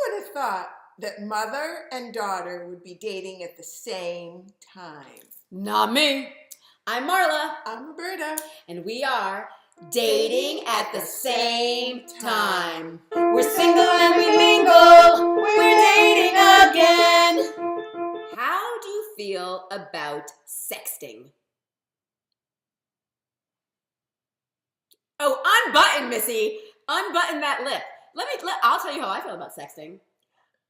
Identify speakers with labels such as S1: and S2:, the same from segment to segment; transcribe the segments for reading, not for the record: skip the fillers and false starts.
S1: would have thought that mother and daughter would be dating at the same time?
S2: Not me. I'm Marla.
S1: I'm Roberta.
S2: And we are dating at the same time. We're single and we mingle. We're dating again. How do you feel about sexting? Oh, unbutton, Missy. Unbutton that lip. I'll tell you how I feel about sexting.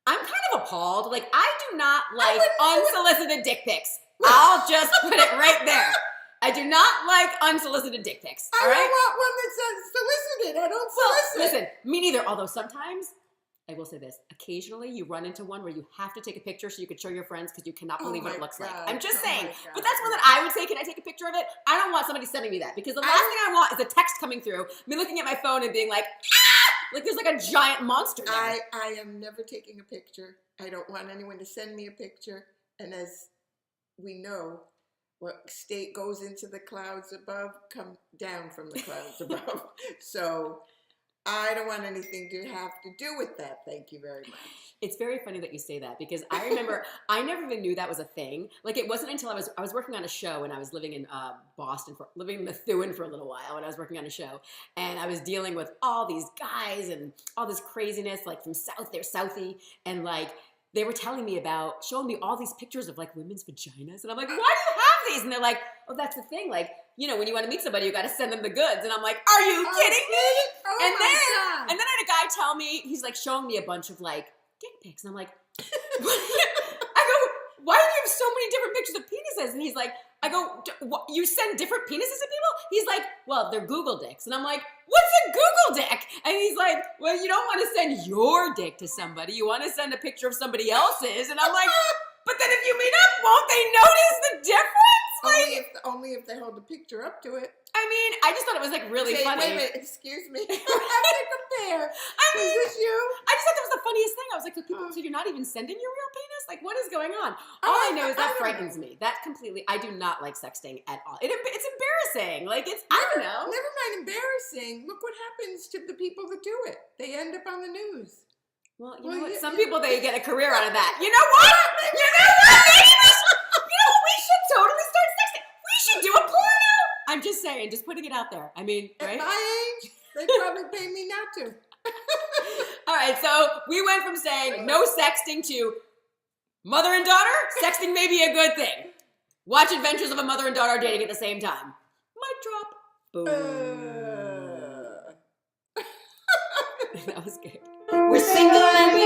S2: I'm kind of appalled. Like, I do not like unsolicited dick pics. I'll just put it right there. I do not like unsolicited dick pics.
S1: I don't want one that says solicited. I don't solicit.
S2: Well, listen, me neither. Although sometimes, I will say this, occasionally you run into one where you have to take a picture so you can show your friends because you cannot believe what it looks like. I'm just saying. But that's one that I would say, can I take a picture of it? I don't want somebody sending me that because the last thing I want is a text coming through, me looking at my phone and being like, ah! Like there's like a giant monster there.
S1: I am never taking a picture. I don't want anyone to send me a picture. And as we know, what state goes into the clouds above, come down from the clouds above. So I don't want anything to have to do with that. Thank you very much.
S2: It's very funny that you say that because I remember I never even knew that was a thing. Like it wasn't until I was working on a show and I was living in Boston, living in Methuen for a little while when I was working on a show. And I was dealing with all these guys and all this craziness, like from they're Southie. And like they were telling me about, showing me all these pictures of like women's vaginas. And I'm like, why do you have these? And they're like, oh, that's the thing. Like, you know, when you want to meet somebody, you got to send them the goods. And I'm like, are you kidding me?
S1: Oh
S2: and
S1: my God.
S2: then I had a guy tell me, he's like showing me a bunch of like dick pics. And I'm like, I go, why do you have so many different pictures of penises? And he's like, I go, you send different penises to people? He's like, well, they're Google dicks. And I'm like, what's a Google dick? And he's like, well, you don't want to send your dick to somebody. You want to send a picture of somebody else's. And I'm like, but then if you meet up, won't they notice the difference? Like,
S1: only if they hold the picture up to it.
S2: I mean, I just thought it was like really funny.
S1: Wait a minute, excuse me. I have to compare.
S2: I mean,
S1: is this you?
S2: I just thought that was the funniest thing. I was like, so you're not even sending your real penis? Like, what is going on? All I know is that frightens me. That completely, I do not like sexting at all. It's embarrassing. Like, I don't know.
S1: Never mind embarrassing. Look what happens to the people that do it. They end up on the news.
S2: Well, you know what? Some people, they get a career out of that. You know what? You know what? We should totally start sexting. We should do a porno. I'm just saying, just putting it out there. I mean, right?
S1: At my age, they probably pay me not to.
S2: All right, so we went from saying no sexting to mother and daughter. Sexting may be a good thing. Watch Adventures of a Mother and Daughter dating at the same time. Mic drop. Boom. That was good. We're single and we